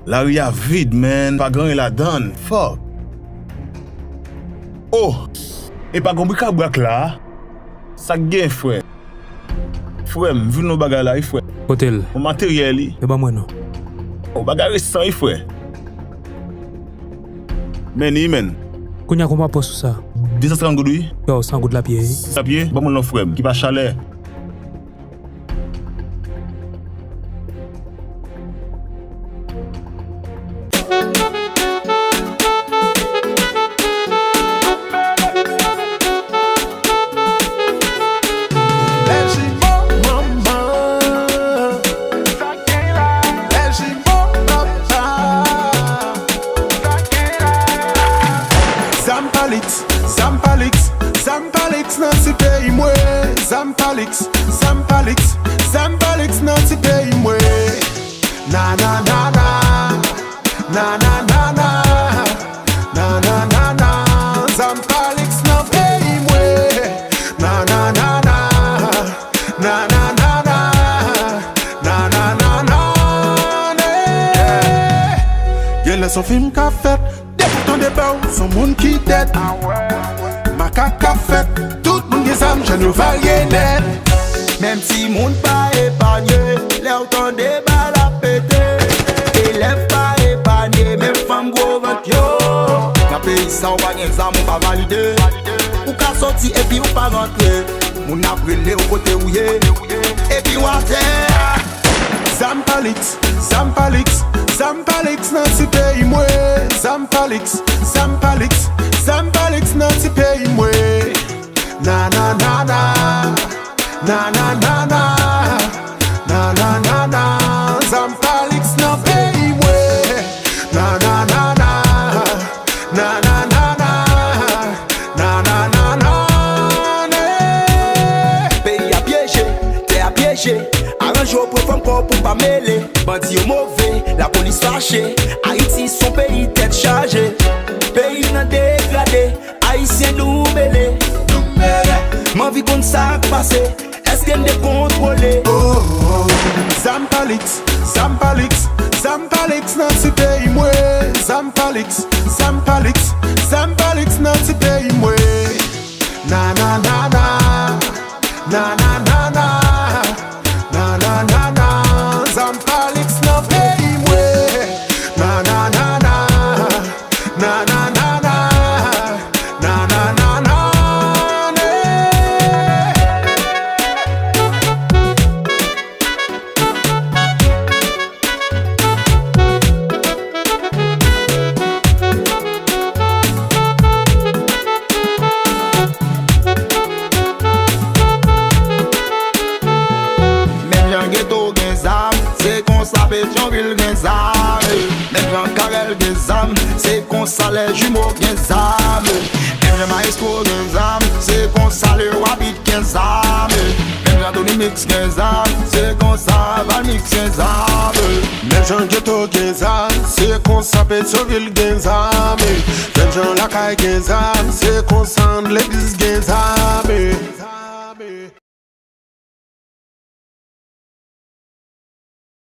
La rue a vide, man. Pas grand la donne. Fuck. Oh! Et pas compris qu'à braque là. Ça gagne, frère. Frère, vu nos bagages là, frère. Hôtel. Mon matériel, Et pas moi non. on bagage sans, frère. Men, men. Kounya qu'on va pas sur ça. 230 gouttes, oui. Yo, 100 gouttes la pied. Ça pied, bon, mon frère, qui va chalet. Zampalix, nan si peyi mwe. Zampalix, nan si peyi mwe. Na na na na, na na na na, na na na na. Zampalix nan peyi mwe. Na na na na, na na na na, na na na na. Gen lè son film ka fet, debutan de ba ou son moun ki det. Makaka fait, tout moun gen zam, jen nou varye net. Même si moun pa épargné, lè ou ton débat la pété. Élève pas épargné, même femme gros vent yo. Nan pays sa ou pa gen zam, ou pa valide. Ou ka sorti et puis ou pa rentre. Moun ap rele ou kote ou ye, et puis ou ate. Zampalix, Zampalix, Zampalix nan si peyi mwe. Zampalix, Zampalix, Zampalix nan si peyi mwe. Na na na na, na na na na, na na na na. Zampalix nan peyi mwe. Na na na na, na na na na, na na na na. Pays a piégé, terre a piégé. Arrange au profond corps pour pas mêler. Bandit au mauvais, la police fâchée. Haïti son pays tête chargée. Pays nan dégradé, haïtien nous mêlé. M'en vie comme ça passé, est-ce qu'elle est contrôlée? Oh, oh. Zampalix, Zampalix, Zampalix nan si peyi mwe. Zampalix, Zampalix, Zampalix nan si peyi mwe. Na na na na, na na na na, na na na na. Zampalix nan peyi mwe. Na na na na, na na na na, na na na na. C'est qu'on s'appelle Jean-Ville Genzam. Même Jean Carrel Genzam, c'est qu'on s'allait jumeau Genzam. Même Jean Maestro Genzam, c'est qu'on s'allait Wabit Genzam. Même Jean Tony Mix Genzam, c'est qu'on s'appelle Mix Genzam. Même Jean Ghetto Genzam, c'est qu'on s'appelle Sauville Genzam. Même Jean Lacaille Genzam, c'est qu'on s'en l'église Genzam.